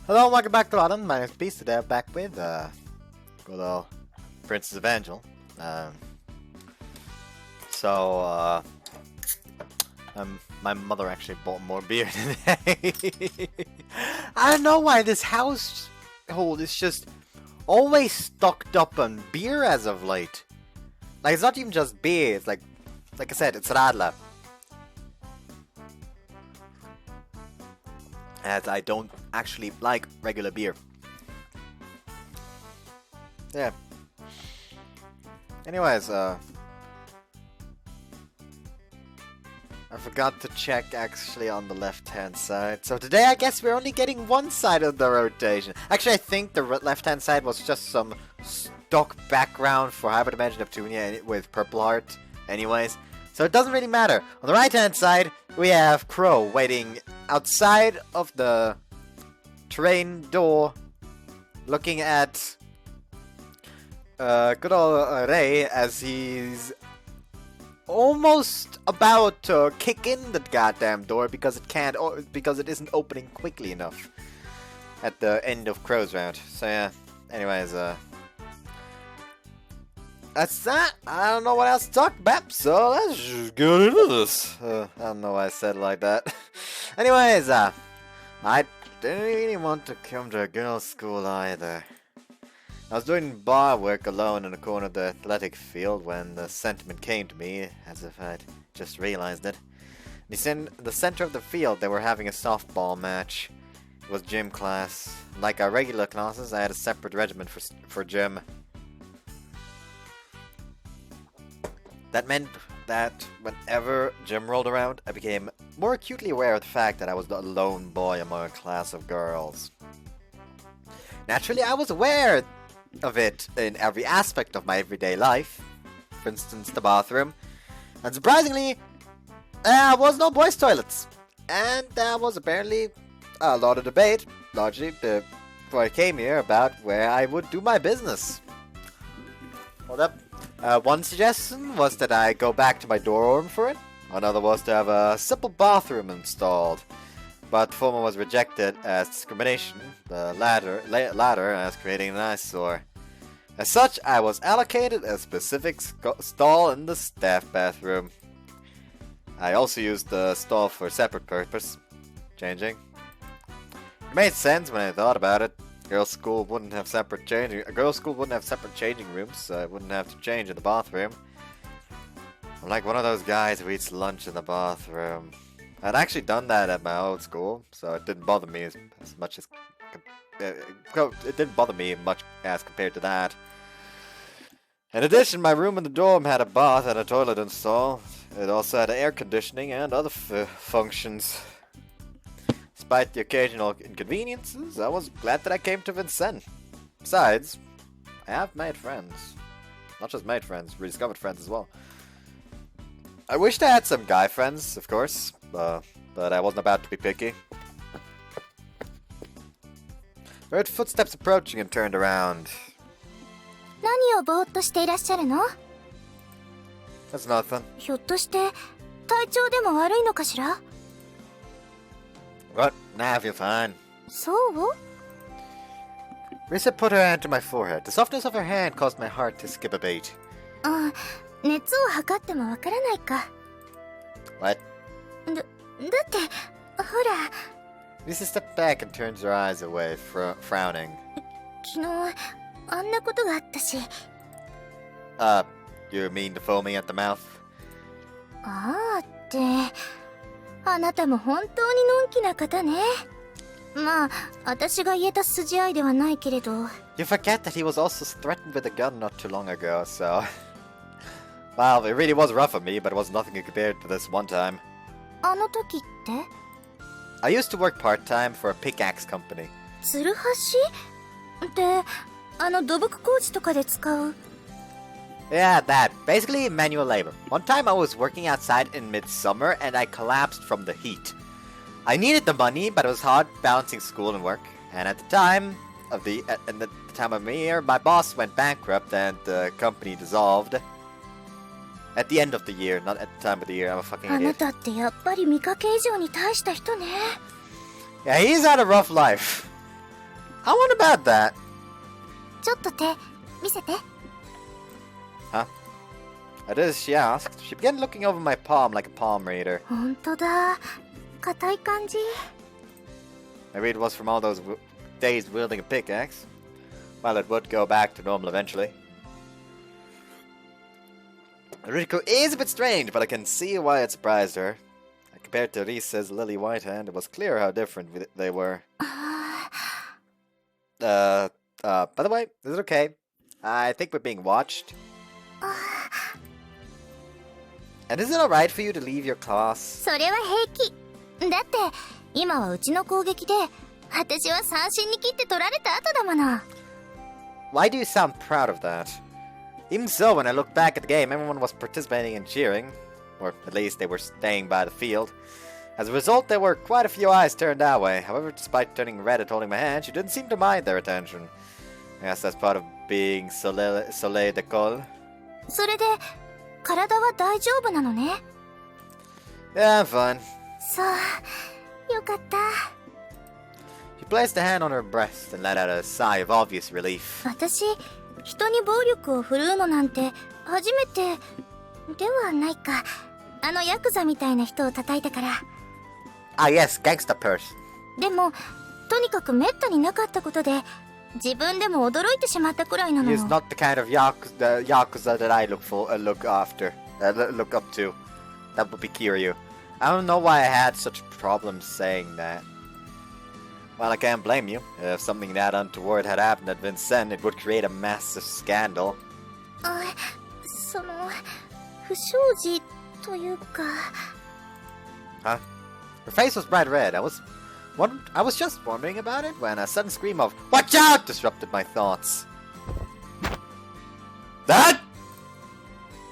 Hello, welcome back to Autumn. My name's Beast. Today I'm back with good old Princess Evangile. My mother actually bought more beer today. I don't know why this household is just always stocked up on beer as of late. Like, it's not even just beer, it's like I said, it's Radler. As I don't actually like regular beer. Yeah. Anyways, I forgot to check actually on the left-hand side. So today I guess we're only getting one side of the rotation. Actually, I think the left-hand side was just some stock background for Hybrid Dimension Neptunia with Purple Heart anyways. So it doesn't really matter. On the right-hand side, we have Crow waiting outside of the train door, looking at good old Ray as he's almost about to kick in the goddamn door because it isn't opening quickly enough at the end of Crow's round. So yeah, anyways, that's that. I don't know what else to talk about, so let's just get into this. I don't know why I said it like that. Anyways, I didn't really want to come to a girls' school either. I was doing bar work alone in the corner of the athletic field when the sentiment came to me, as if I'd just realized it. In the center of the field, they were having a softball match. It was gym class. Like our regular classes, I had a separate regimen for gym. That meant that whenever gym rolled around, I became more acutely aware of the fact that I was the lone boy among a class of girls. Naturally, I was aware of it in every aspect of my everyday life. For instance, the bathroom. And surprisingly, there was no boys' toilets. And there was apparently a lot of debate, largely before I came here, about where I would do my business. Hold up. One suggestion was that I go back to my dorm for it. Another was to have a simple bathroom installed. But the former was rejected as discrimination, the latter as creating an eyesore. As such, I was allocated a specific stall in the staff bathroom. I also used the stall for a separate purpose, changing. It made sense when I thought about it. Girls' school wouldn't have separate changing rooms, so I wouldn't have to change in the bathroom. I'm like one of those guys who eats lunch in the bathroom. I'd actually done that at my old school, so it didn't bother me as much as it didn't bother me much as compared to that. In addition, my room in the dorm had a bath and a toilet installed. It also had air conditioning and other functions. Despite the occasional inconveniences, I was glad that I came to Vincennes. Besides, I have made friends. Not just made friends, rediscovered friends as well. I wished I had some guy friends, of course, but I wasn't about to be picky. I heard footsteps approaching and turned around. 何をぼーっとしていらっしゃるの? That's nothing. ひょっとして体調でも悪いのかしら? What? Nah, I feel fine. そう? Risa put her hand to my forehead. The softness of her hand caused my heart to skip a beat. あ、熱を測ってもわからないか. What? だってほら Risa stepped back and turns her eyes away, frowning. 昨日あんなことがあったし. You mean the foaming at the mouth? ああってあなたも本当にのんきな方ね。まあ、私が言えた筋合いではないけれど。You forget that he was also threatened with a gun not too long ago, so... Well, it really was rough on me, but it was nothing compared to this one time. あの時って? I used to work part-time for a pickaxe company. ツルハシ? ってあの土木工事とかで使う? Yeah, that. Basically manual labor. One time I was working outside in midsummer and I collapsed from the heat. I needed the money, but it was hard balancing school and work. And at the time of the year, my boss went bankrupt and the company dissolved. At the end of the year, not at the time of the year. I'm a fucking idiot. あなたってやっぱり見かけ以上に大した人ね。Yeah, he's had a rough life. How about that? ちょっと手見せて。 Huh? At this, she asked. She began looking over my palm like a palm reader. ほんとだ。硬い感じ。 Maybe it was from all those days wielding a pickaxe. Well, it would go back to normal eventually. Ruriko is a bit strange, but I can see why it surprised her. Compared to Risa's lily white hand, it was clear how different they were. By the way, is it okay? I think we're being watched. And is it alright for you to leave your class? それは平気。だって今はうちの攻撃で私は三振に切って取られた後だもの。 Why do you sound proud of that? Even so, when I look back at the game, everyone was participating and cheering. Or at least they were staying by the field. As a result, there were quite a few eyes turned our way. However, despite turning red and holding my hand, she didn't seem to mind their attention. I guess that's part of being Soleil d'école. それで体は大丈夫なのね。 Yeah, I'm fine. そうよかった。 She placed a hand on her breast and let out a sigh of obvious relief. 私人に暴力を振るうのなんて初めてではないか。あのヤクザみたいな人を叩いたから。 Ah, yes, gangster person. でもとにかくめったになかったことで自分でも驚いてしまったくらいなの He よ。 is not the kind of yakuza that I look up to. That would be Kiryu. I don't know why I had such problems saying that. Well, I can't blame you. If something that untoward had happened at Vincent, it would create a massive scandal. あ、その不祥事というか。 Huh? Her face was bright red. I was just wondering about it when a sudden scream of "Watch out!" disrupted my thoughts. That?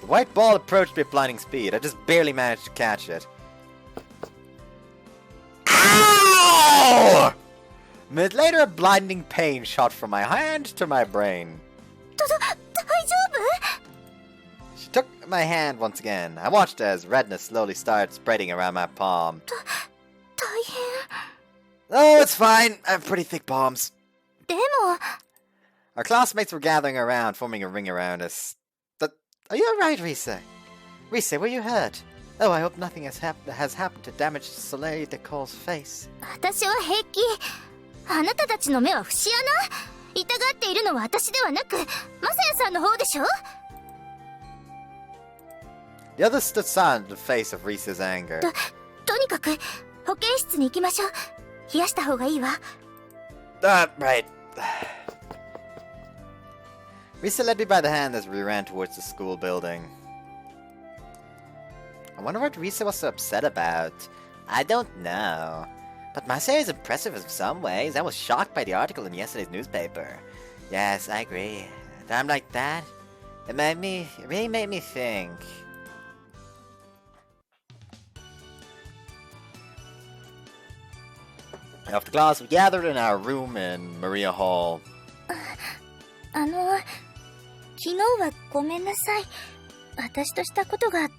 The white ball approached me at blinding speed. I just barely managed to catch it. Ow! A minute later, a blinding pain shot from my hand to my brain. 大丈夫？ She took my hand once again. I watched as redness slowly started spreading around my palm. 大変。 Oh, it's fine. I have pretty thick palms. でも Our classmates were gathering around, forming a ring around us. Are you alright, Risa? Risa, were you hurt? Oh, I hope nothing has happened to damage Soleil d'école's face. 私は平気。あなたたちの目は節穴？痛がっているのは私ではなくマサヤさんの方でしょ？ The others stood silent in the face of Risa's anger. とにかく保健室に行きましょう。冷やした方がいいわ。 Right. Risa led me by the hand as we ran towards the school building. I wonder what Risa was so upset about. I don't know. But Masaya is impressive in some ways. I was shocked by the article in yesterday's newspaper. Yes, I agree. A time like that, it really made me think. After class, we gathered in our room in Maria Hall. 昨日はごめんなさい。私としたことがち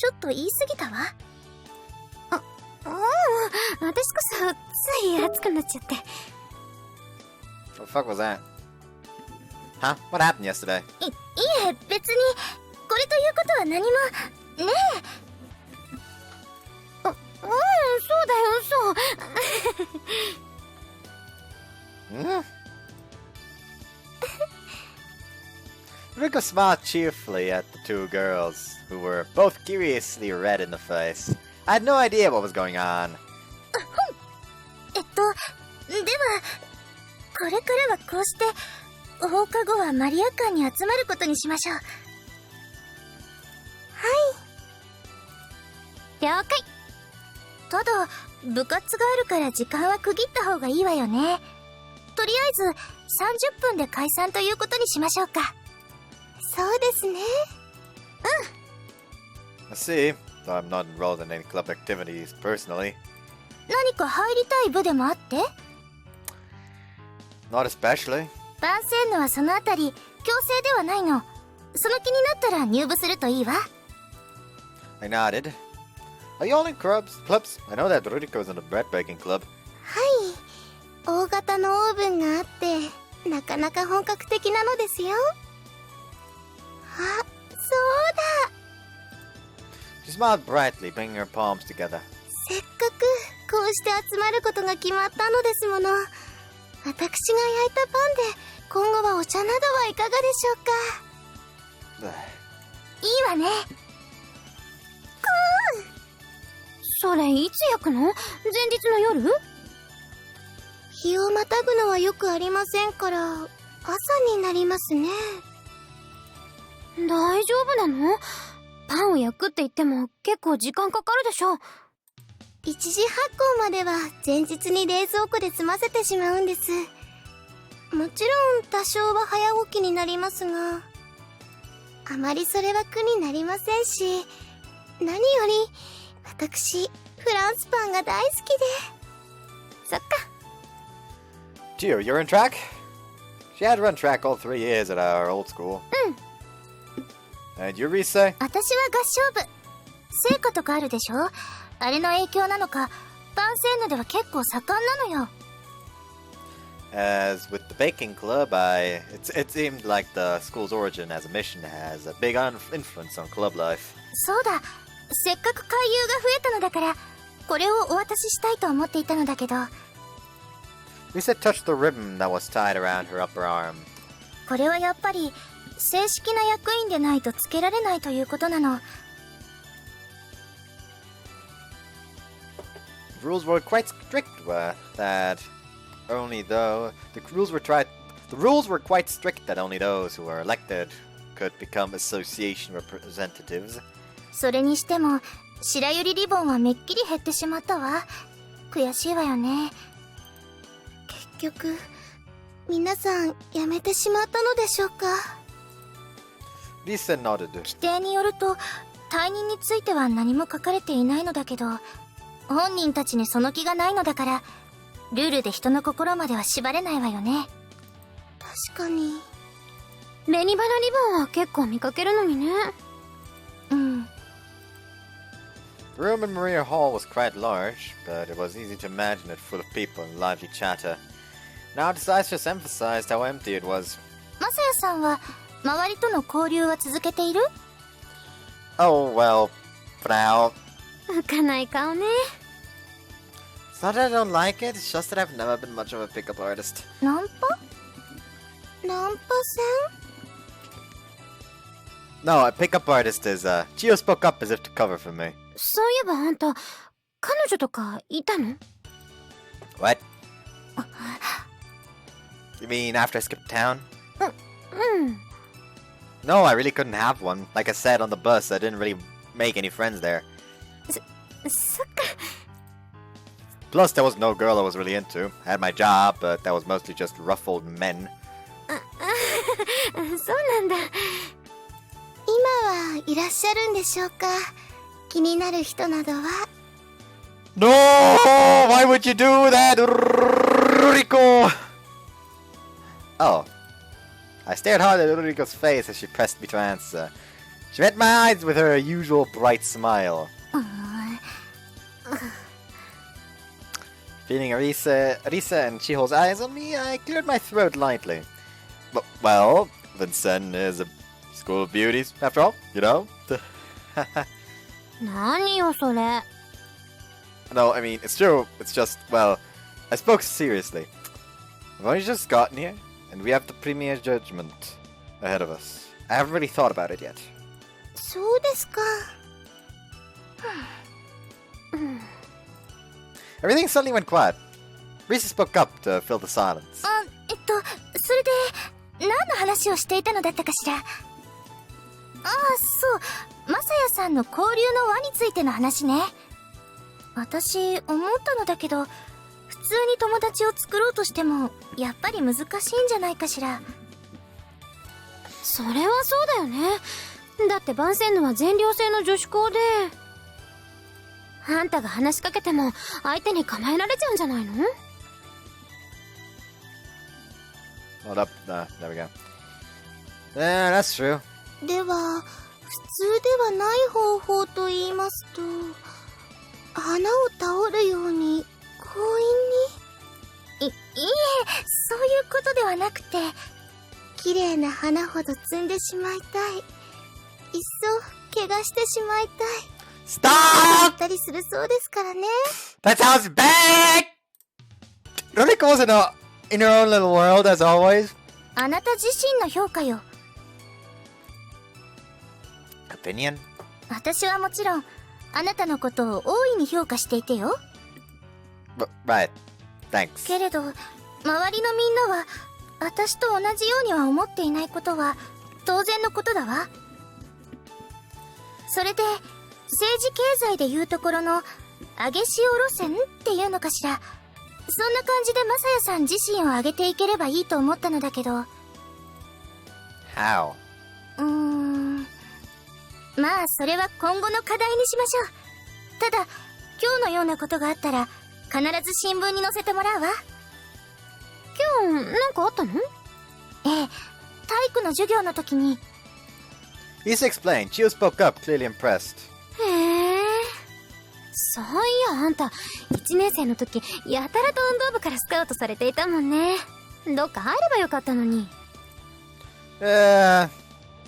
ょっと言い過ぎたわ。私こそつい熱くなっちゃって。 What the fuck was that? Huh? What happened yesterday? いえ、別にこれということは何も。ねえ。そうだよ、そう。Riko smiled cheerfully at the two girls, who were both curiously red in the face. I had no idea what was going on. では、これからはこうして放課後はマリア館に集まることにしましょう。はい。了解。ただ、部活があるから時間は区切った方がいいわよね。とりあえず30分で解散ということにしましょうか。そうですね。I see. Though I'm not enrolled in any club activities personally. 何か入りたい部でもあって？ Not especially. 番宣のはそのあたり強制ではないの。その気になったら入部するといいわ。 I nodded. Are you all in clubs? I know that Ruriko is in a bread baking club. はい。大型ののオーブンがあって、なかなか本格的なのですよ。あ、そうだ。She smiled brightly, bringing her palms together. せっかくこうして集まることが決まったのですもの。私が焼いたパンで今後はお茶などはいかがでしょうか。いいわね。それいつ焼くの？前日の夜？日をまたぐのはよくありませんから朝になりますね。大丈夫なの？パンを焼くって言っても結構時間かかるでしょ。一次発酵までは前日に冷蔵庫で済ませてしまうんです。もちろん多少は早起きになりますが、あまりそれは苦になりませんし、何より私フランスパンが大好きで。そっか。Gio, you're in track? She had run track all 3 years at our old school. And you, Risa? 私は合唱部。聖歌とかあるでしょ？あれの影響なのか、バンセーヌでは結構盛んなのよ。As with the baking club, it seemed like the school's origin as a mission has a big influence on club life. そうだ。せっかく回遊が増えたのだから、これをお渡ししたいと思っていたのだけど。Risa touched the ribbon that was tied around her upper arm. これはやっぱり正式な役員でないとつけられないということなの。The rules were quite strict the rules were quite strict that only those who were elected could become association representatives. それにしても白百合リボンはめっきり減ってしまったわ。悔しいわよね。結局皆さん辞めてしまったのでしょうか。Lisa nodded. 規定によると退任については何も書かれていないのだけど、本人たちにその気がないのだから、ルールで人の心までは縛れないわよね。確かに。紅花リボンは結構見かけるのにね。うん。The room in Maria Hall was quite large, but it was easy to imagine it full of people and lively chatter. Now the size just emphasized how empty it was. マサヤさんは周りとの交流は続けている？ Oh, well, for now. 浮かない顔ね。It's not that I don't like it, it's just that I've never been much of a pickup artist. ナンパ？ナンパ戦？ No, a pickup artist is, Gio spoke up as if to cover for me. そういえばあんた、彼女とかいたの？ What? You mean after I skipped town? うん。No, I really couldn't have one. Like I said on the bus, I didn't really make any friends there. そっか。 Plus, there was no girl I was really into. I had my job, but that was mostly just ruffled men. そうなんだ。今はいらっしゃるんでしょうか？気になる人などは。 No! Why would you do that, Rico? Oh. I stared hard at Ulriko's face as she pressed me to answer. She met my eyes with her usual bright smile. Feeling Arisa and Chiho's eyes on me, I cleared my throat lightly. Well, Vincent is a school of beauties, after all, you know? 何よそれ。 No, I mean, it's true. It's just, well, I spoke seriously. I've only just gotten here, and we have the premier judgment ahead of us. I haven't really thought about it yet. そうですか。Everything suddenly went quiet. Risa spoke up to fill the silence. それで何の話をしていたのだったかしら。ああ、そう、マサヤさんの交流の輪についての話ね。私思ったのだけど、普通に友達を作ろうとしてもやっぱり難しいんじゃないかしら。それはそうだよね。だってバンセンヌは全寮制の女子校で、あんたが話しかけても相手に構えられちゃうんじゃないの？ Hold up. There we go. Yeah, that's true. では、普通ではない方法と言いますと、花を倒るように強引に。いえ、そういうことではなくて、綺麗な花ほど摘んでしまいたい。いっそ、怪我してしまいたい。Stop! ったりするそうですからね。That sounds bad! Ruriko's in her own little world, as always. あなた自身の評価よ。Opinion? 私はもちろん、あなたのことを大いに評価していてよ。Right. Thanks. けれど、周りのみんなは、私と同じようには思っていないことは、当然のことだわ。それで、政治経済でいうところの、上げ潮路線っていうのかしら。そんな感じでマサヤさん自身を上げていければいいと思ったのだけど。How? まあ、それは今後の課題にしましょう。ただ、今日のようなことがあったら、必ず新聞に載せてもらうわ。今日、なんかあったの？ええ、体育の授業の時に。Lisa explained. Chio spoke up, clearly impressed. へえ。そういや、あんた、1年生の時、やたらと運動部からスカウトされていたもんね。どっか入ればよかったのに。I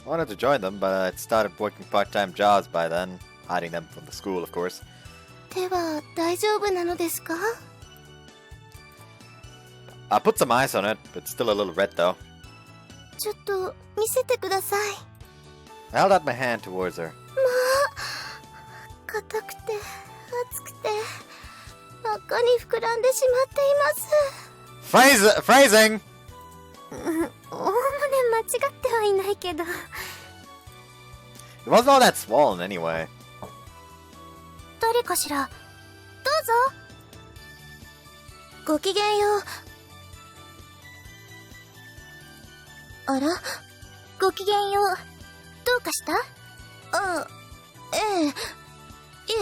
wanted to join them, but I'd started working part-time jobs by then, hiding them from the school, of course. 手は大丈夫なのですか？ I put some ice on it, but it's still a little red though. ちょっと見せてください。I held out my hand towards her. 硬くて熱くて真っ赤に膨らんでしまっています。Phrasing! おおむね間違ってはいないけど。It wasn't all that swollen anyway. 誰かしら？どうぞ。ごきげんよう。あら？ごきげんよう。どうかした？ええ。いえ、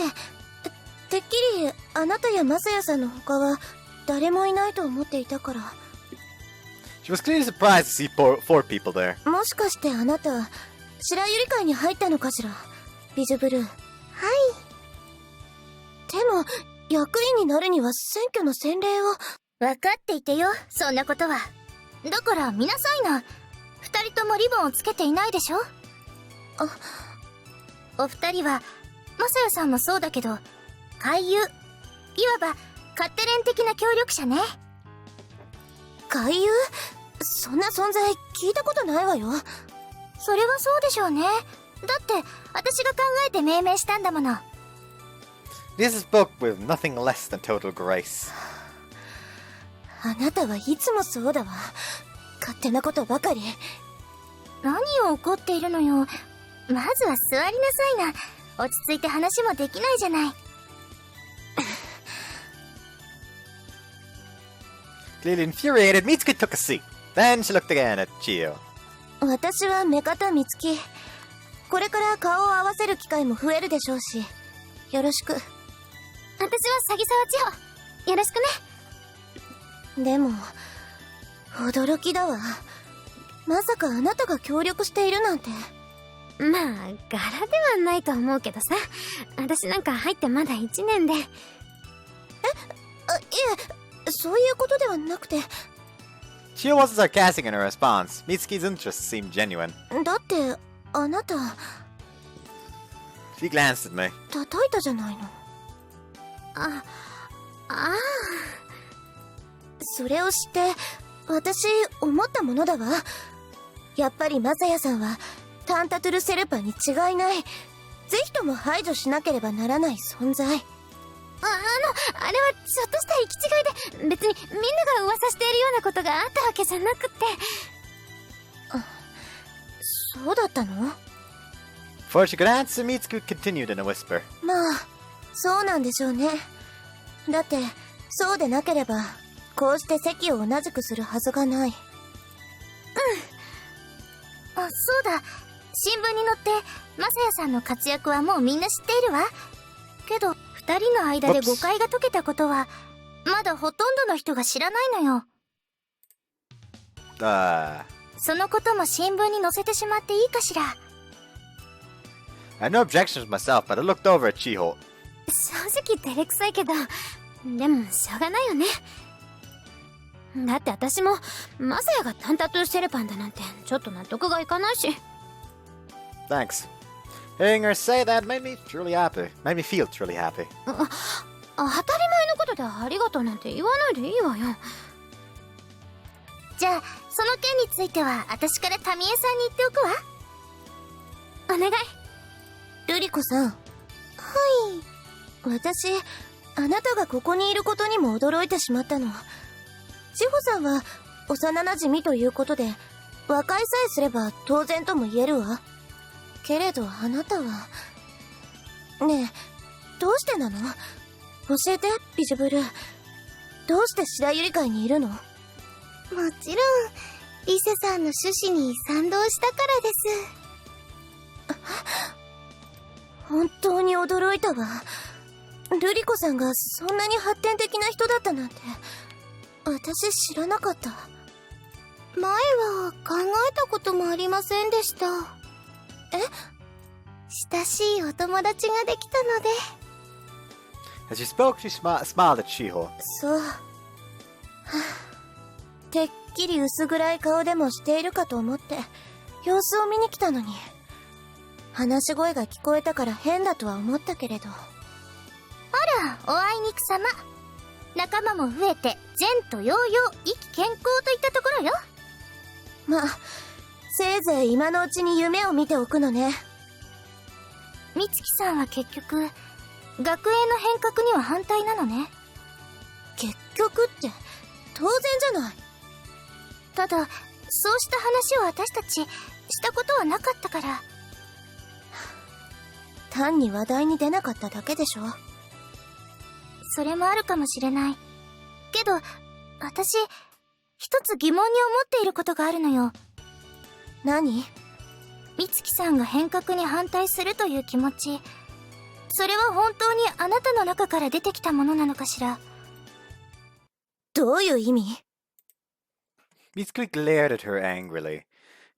てっきりあなたやマサヤさんの他は誰もいないと思っていたから。She was clearly surprised to see four people there. もしかしてあなた、白百合会に入ったのかしら？ビジュブルー。はい。でも、役員になるには選挙の洗礼を。分かっていてよ、そんなことは。だから見なさいな。二人ともリボンをつけていないでしょ？お二人は、マサヤさんもそうだけど、俳優。いわば、カッテレン的な協力者ね。俳優？そんな存在聞いたことないわよ。それはそうでしょうね。だって私が考えて命名したんだもの。 Lisa spoke with nothing less than total grace. あなたはいつもそうだわ。勝手なことばかり。何を怒っているのよ。まずは座りなさいな。落ち着いて話もできないじゃない。Clearly infuriated, Mitsuki took a seat. Then she looked again at Chio. 私は目方美月。これから顔を合わせる機会も増えるでしょうし、よろしく。私は鷺沢千穂。よろしくね。でも、驚きだわ。まさかあなたが協力しているなんて。まあ、柄ではないと思うけどさ。私なんか入ってまだ1年で。いえ、そういうことではなくて。Chio wasn't sarcastic in her response. Mitsuki's interest seemed genuine. だって、あなた、She glanced at me. 叩いたじゃないの。ああ。それを知って、私、思ったものだわ。やっぱりマサヤさんは、タンタトゥルセルパに違いない。ぜひとも排除しなければならない存在。あれはちょっとした行き違いで、別にみんなが噂しているようなことがあったわけじゃなくて。そうだったの？ Before she could answer, Mitsuki continued in a whisper. まあ、そうなんでしょうね。だって、そうでなければ、こうして席を同じくするはずがない。そうだ。新聞に載って、マサヤさんの活躍はもうみんな知っているわ。けど、二人の間で誤解が解けたことは、まだほとんどの人が知らないのよ。そのことも新聞に載せてしまっていいかしら。I had no objections myself, but I looked over at Chiho. 正直照れくさいけど、でもしょうがないよね。だって私もマサヤがタンタトゥーシェルパンだなんてちょっと納得がいかないし。 Thanks. Hearing her say that made me truly happy. Made me feel truly happy. 当たり前のことでありがとうなんて言わないでいいわよ。じゃあその件については私からタミエさんに言っておくわ。お願い。ルリコさん。はい。私、あなたがここにいることにも驚いてしまったの。志保さんは幼馴染ということで和解さえすれば当然とも言えるわ。けれどあなたはねえ、どうしてなの？教えて、ビジュブル。どうして白百合会にいるの？もちろんリセさんの趣旨に賛同したからです。本当に驚いたわ。ルリコさんがそんなに発展的な人だったなんて私知らなかった。前は考えたこともありませんでした。親しいお友達ができたので。 As she spoke, she smiled at Shiho. そう。てっきり薄暗い顔でもしているかと思って様子を見に来たのに、話し声が聞こえたから変だとは思ったけれど。あら、おあいにくさま。仲間も増えて前途洋々、意気健康といったところよ。まあせいぜい今のうちに夢を見ておくのね。美月さんは結局学園の変革には反対なのね。結局って当然じゃない。ただそうした話を私たちしたことはなかったから。単に話題に出なかっただけでしょ。それもあるかもしれないけど、私一つ疑問に思っていることがあるのよ。何？美月さんが変革に反対するという気持ち、それは本当にあなたの中から出てきたものなのかしら。どういう意味？ Mitsuki glared at her angrily.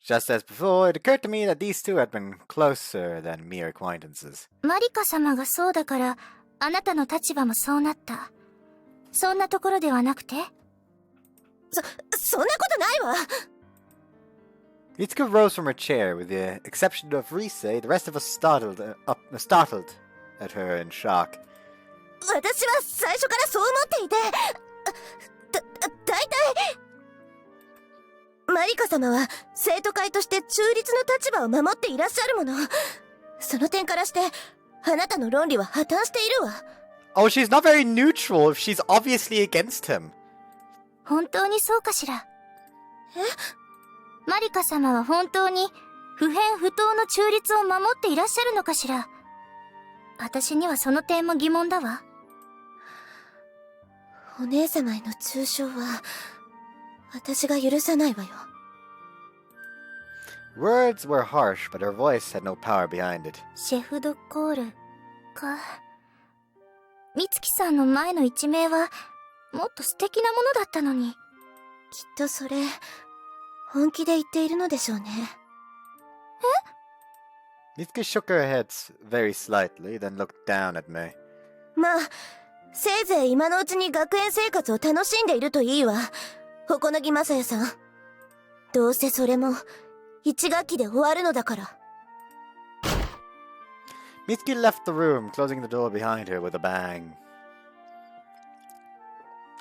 Just as before, it occurred to me that these two had been closer than mere acquaintances. マリカ様がそうだからあなたの立場もそうなった。そんなところではなくて？そんなことないわ。Mitsuki rose from her chair. With the exception of Rise, the rest of us startled at her in shock. 私は最初からそう思っていて、だいたいマリカ様は生徒会として中立の立場を守っていらっしゃるもの。その点からしてあなたの論理は破綻しているわ。Oh, she's not very neutral if she's obviously against him. 本当にそうかしら。マリカ様は本当に不偏不当の中立を守っていらっしゃるのかしら。私にはその点も疑問だわ。お姉様への中傷は私が許さないわよ。Words were harsh, but her voice had no power behind it. シェフドコールか。美月さんの前の一名はもっと素敵なものだったのに。きっとそれ本気で言っているのでしょうね。Mitsuki shook her head very slightly, then looked down at me. まあせいぜい今のうちに学園生活を楽しんでいるといいわ。ほこのぎまさやさん。どうせそれも一学期で終わるのだから。Mitsuki left the room, closing the door behind her with a bang.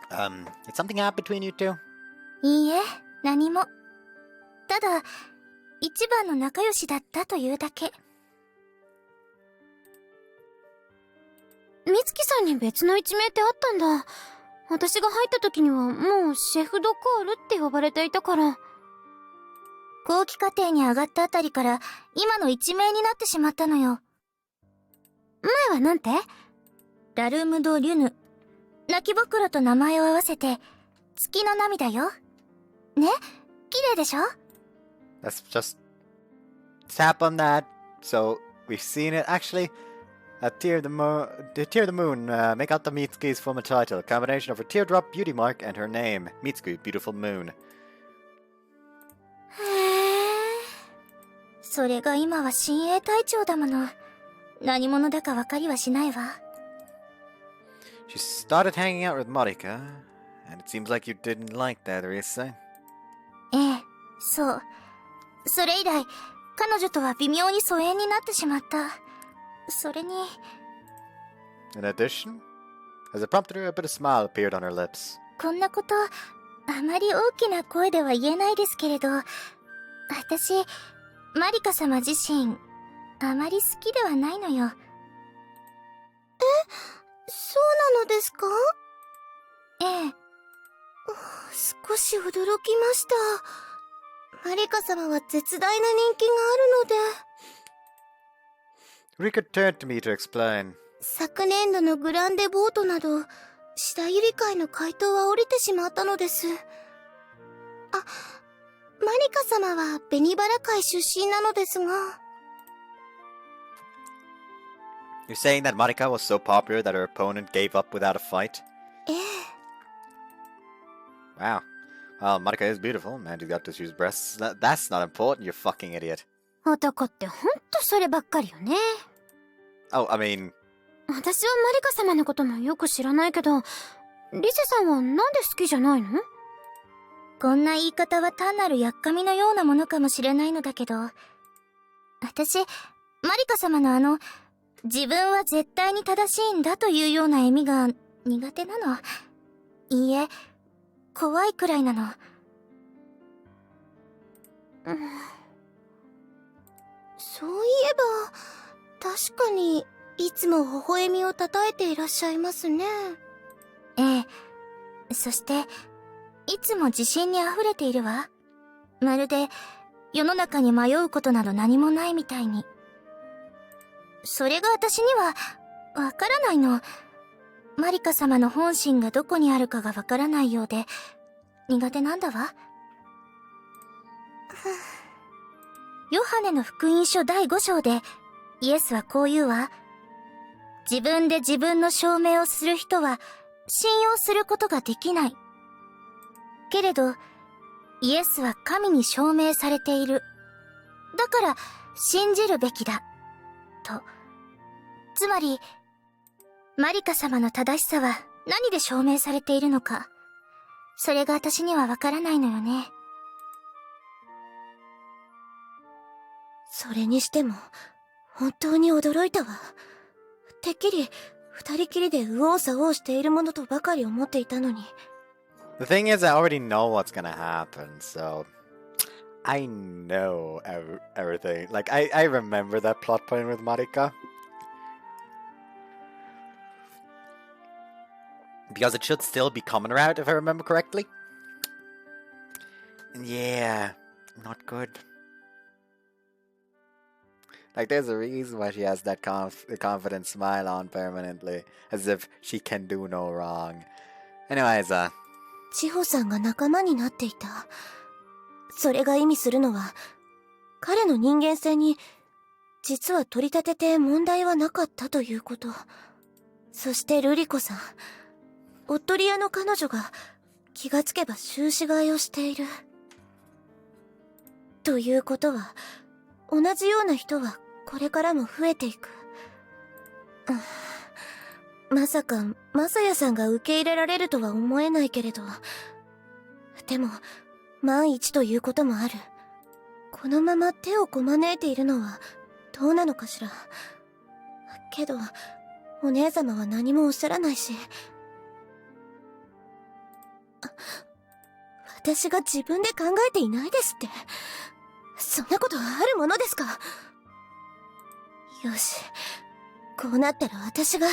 Did something happen between you two? いいえ、何も。ただ一番の仲良しだったというだけ。美月さんに別の一名ってあったんだ。私が入った時にはもうシェフ・ド・コールって呼ばれていたから。後期課程に上がったあたりから今の一名になってしまったのよ。前はなんて？ラルム・ド・リュヌ。泣きぼくろと名前を合わせて月の涙よ。ね、綺麗でしょ？ Let's just tap on that. So we've seen it. Actually, Tear the Moon. Make out the Mitsuki's former title. Combination of her teardrop beauty mark and her name. Mitsuki, Beautiful Moon. へえ。それが今は親衛隊長だもの。何者だか分かりはしないわ。She started hanging out with Marika, And it seems like you didn't like that, Risa. ええ、そう。それ以来、彼女とは微妙に疎遠になってしまった。それに。In addition, as it prompted her, a bit of smile appeared on her lips. こんなこと、あまり大きな声では言えないですけれど、私、マリカ様自身、あまり好きではないのよ。そうなのですか？ええ。少し驚きました。マリカ様は絶大な人気があるので。Rika turned to me to explain. 昨年度のグランデボートなど、シダユリ会の回答は降りてしまったのです。あ、マリカ様は紅バラ会出身なのですが。You're saying that Marika was so popular that her opponent gave up without a fight? ええ。Wow. Well, Marika is beautiful, and you got to choose breasts. That's not important, you fucking idiot. 男ってほんとそればっかりよね。Oh, I mean... 私はマリカ様のこともよく知らないけど、リセさんはなんで好きじゃないの？こんな言い方は単なるやっかみのようなものかもしれないのだけど、私、マリカ様の自分は絶対に正しいんだというような笑みが苦手なの。いいえ、怖いくらいなの。そういえば、確かにいつも微笑みをたたえていらっしゃいますね。ええ。そして、いつも自信にあふれているわ。まるで、世の中に迷うことなど何もないみたいに。それが私には、わからないの。マリカ様の本心がどこにあるかがわからないようで、苦手なんだわ。ヨハネの福音書第5章で、イエスはこう言うわ。自分で自分の証明をする人は、信用することができない。けれど、イエスは神に証明されている。だから、信じるべきだ。と。つまり、マリカ様の正しさは何で証明されているのか。それが私にはわからないのよね。それにしても、本当に驚いたわ。てっきり、二人きりで右往左往しているものとばかり思っていたのに。The thing is, I already know what's gonna happen, so... I know everything. Like, I remember that plot point with Marika. Because it should still be coming around, if I remember correctly. And yeah, not good. Like, there's a reason why she has that confident smile on permanently. As if she can do no wrong. Anyways, 千穂さんが仲間になっていた。それが意味するのは、彼の人間性に、実は取り立てて問題はなかったということ。そしてルリ子さん、おっとり屋の彼女が、気がつけば終始替えをしている。ということは、同じような人はこれからも増えていく。まさか、マサヤさんが受け入れられるとは思えないけれど。でも、万一ということもある。このまま手をこまねいているのは、どうなのかしら。けど、お姉様は何もおっしゃらないし。私が自分で考えていないですって。そんなことあるものですか。よし。こうなったら私が。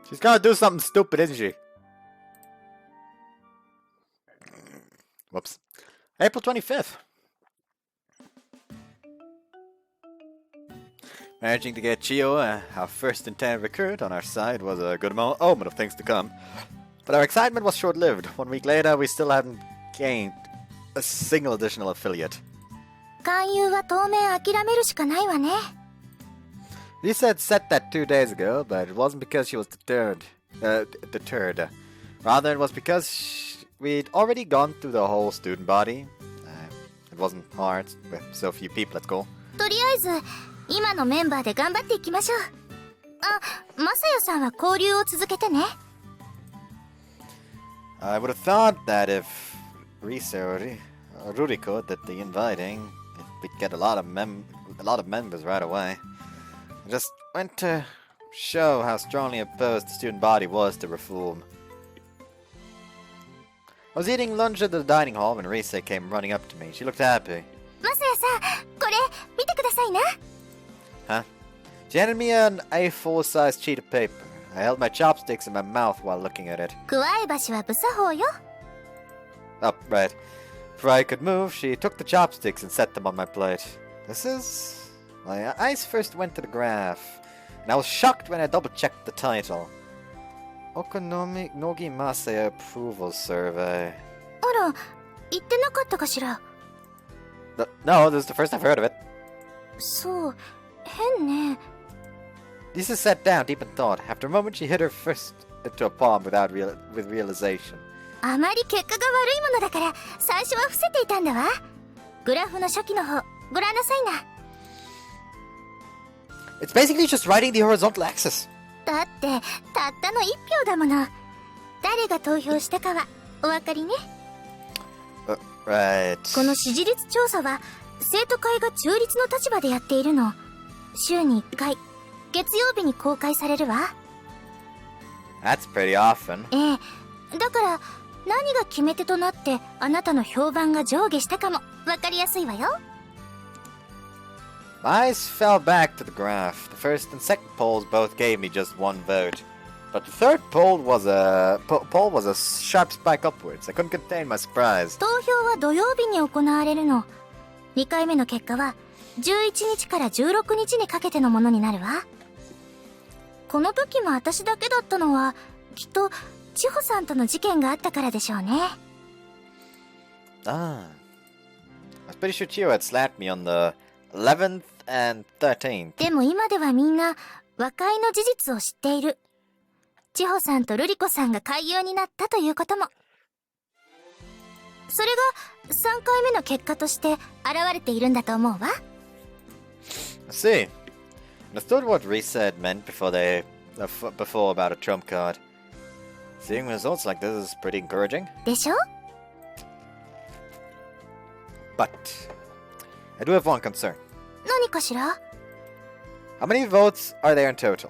She's gonna do something stupid, isn't she? Whoops. April 25th. Managing to get Chio, our first intended recruit, on our side was a good omen of things to come. But our excitement was short-lived. 1 week later, we still hadn't gained a single additional affiliate. 勧誘は当面諦めるしかないわね。Lisa had said that 2 days ago, but it wasn't because she was deterred. Rather, it was because we'd already gone through the whole student body. It wasn't hard with so few people at school. とりあえず、今のメンバーで頑張っていきましょう。あ、マサヤさんは交流を続けてね。I would have thought that if Risa or Ruriko did the inviting, we'd get a lot of members right away. I just went to show how strongly opposed the student body was to reform. I was eating lunch at the dining hall when Risa came running up to me. She looked happy. マサヤさん、これ見てくださいな。 Huh? She handed me an A4-sized sheet of paper. I held my chopsticks in my mouth while looking at it. 加え橋は無作法よ。 Oh, right. Before I could move, she took the chopsticks and set them on my plate. This is... My eyes first went to the graph, and I was shocked when I double-checked the title. Okonogi Masaya Approval Survey. あら、言ってなかったかしら。 No, this is the first I've heard of it. そう、変ね。 Lisa sat down deep in thought. After a moment, she hit her fist into a palm with realization. あまり結果が悪いものだから、最初は伏せていたんだわ。グラフの初期の方、ご覧なさいな。 It's basically just writing the horizontal axis. だって、たったの1票だもの。誰が投票したかは、お分かりね。 Right. この支持率調査は、生徒会が中立の立場でやっているの。週に1回、月曜日に公開されるわ。 That's pretty often. ええ。だから、何が決め手となって、あなたの評判が上下したかも、分かりやすいわよ。 My eyes fell back to the graph. The first and second polls both gave me just one vote. But the third poll was a sharp spike upwards. I couldn't contain my surprise. 投票は土曜日に行われるの。2回目の結果は、11日から16日にかけてのものになるわ。この時も私だけだったのは、きっと、千穂さんとの事件があったからでしょうね。Ah. I was pretty sure Chio had slapped me on the 11th and 13th. でも今ではみんな、和解の事実を知っている。千穂さんと瑠璃子さんが俳優になったということも。それが3回目の結果として現れているんだと思うわ。I see. Understood what Risa had meant before about a trump card. Seeing results like this is pretty encouraging. でしょ？ But I do have one concern. 何かしら？ How many votes are there in total?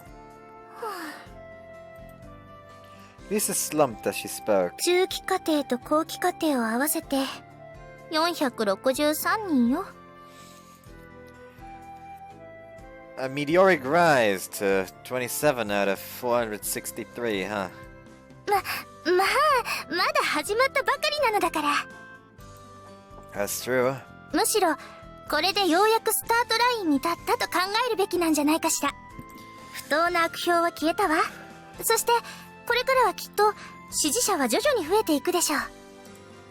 Lisa slumped as she spoke. 中期課程と後期課程を合わせて463人よ。A meteoric rise to 27 out of 463, huh? まだ始まったばかりなのだから。 That's true. むしろこれでようやくスタートラインに立ったと考えるべきなんじゃないかしら。不当な悪評は消えたわ。そしてこれからはきっと支持者は徐々に増えていくでしょう。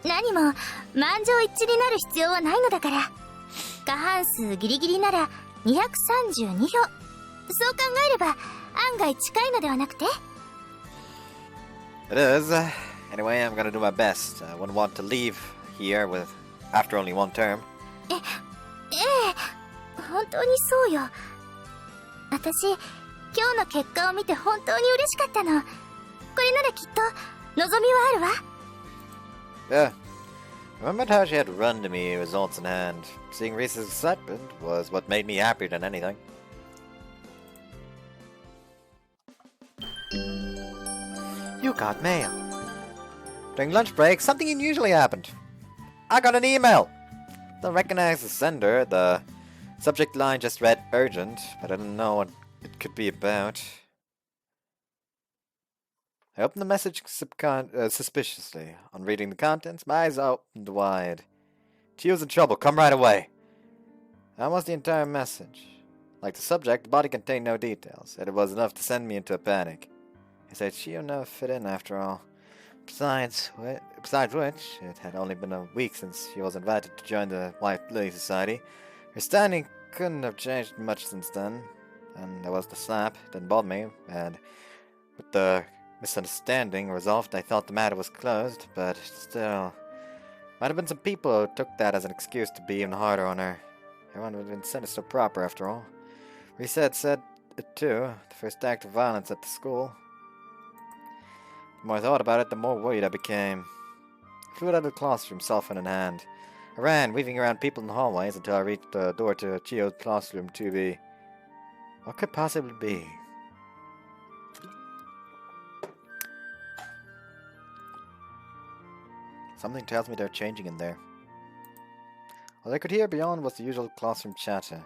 何も満場一致になる必要はないのだから。過半数ギリギリなら232票。そう考えれば案外近いのではなくて。 It is. Anyway, I'm gonna do my best. I wouldn't want to leave here after only one term. ええ、本当にそうよ。私、今日の結果を見て本当に嬉しかったの。これならきっと望みはあるわ。 Yeah. I remembered how she had run to me, results in hand. Seeing Risa's excitement was what made me happier than anything. You got mail. During lunch break, something unusually happened. I got an email. Don't recognize the sender. The subject line just read urgent, but I didn't know what it could be about. I opened the message suspiciously. On reading the contents, my eyes opened wide. Chio's in trouble. Come right away. That was the entire message. Like the subject, the body contained no details, and it was enough to send me into a panic. I said Chio never fit in after all. Besides which, it had only been a week since she was invited to join the White Lily Society. Her standing couldn't have changed much since then. And there was the slap. It didn't bother me, and with the misunderstanding resolved, I thought the matter was closed, but still. Might have been some people who took that as an excuse to be even harder on her. Everyone would have been sinister proper, after all. Risa had said it too, the first act of violence at the school. The more I thought about it, the more worried I became. I flew out of the classroom, cell phone in hand. I ran, weaving around people in the hallways until I reached the door to Chio's classroom 2B. What could possibly be? Something tells me they're changing in there. All I could hear beyond was the usual classroom chatter.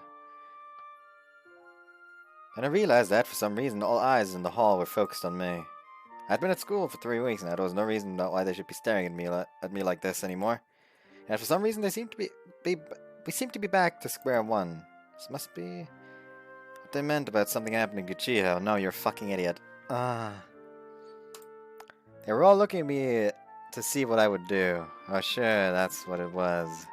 And I realized that, for some reason, all eyes in the hall were focused on me. I'd been at school for 3 weeks, and there was no reason why they should be staring at me like this anymore. And for some reason, they seem to we seem to be back to square one. This must be what they meant about something happening to Chiho. No, you're a fucking idiot. Ah. They were all looking at me to see what I would do. Oh, sure, that's what it was.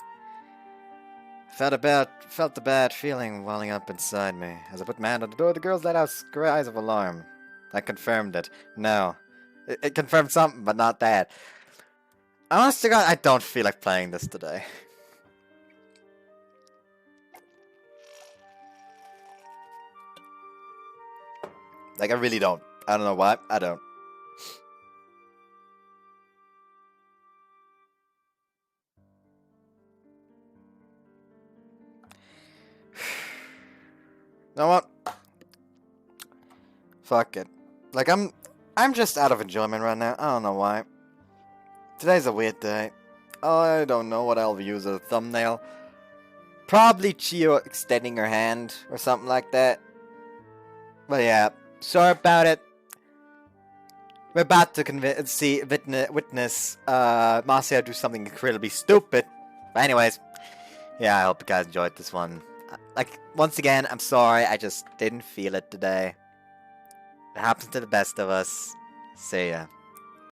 Felt the bad feeling welling up inside me. As I put my hand on the door, the girls let out cries of alarm. I confirmed it. No. It confirmed something, but not that. Honest to God, I don't feel like playing this today. Like, I really don't. I don't know why. I don't. You know what? Fuck it. Like, I'm just out of enjoyment right now. I don't know why. Today's a weird day. I don't know what I'll use as a thumbnail. Probably Chio extending her hand or something like that. But yeah, sorry about it. We're about to witness Marcia do something incredibly stupid. But anyways, yeah, I hope you guys enjoyed this one. Like, once again, I'm sorry, I just didn't feel it today. It happens to the best of us. See ya.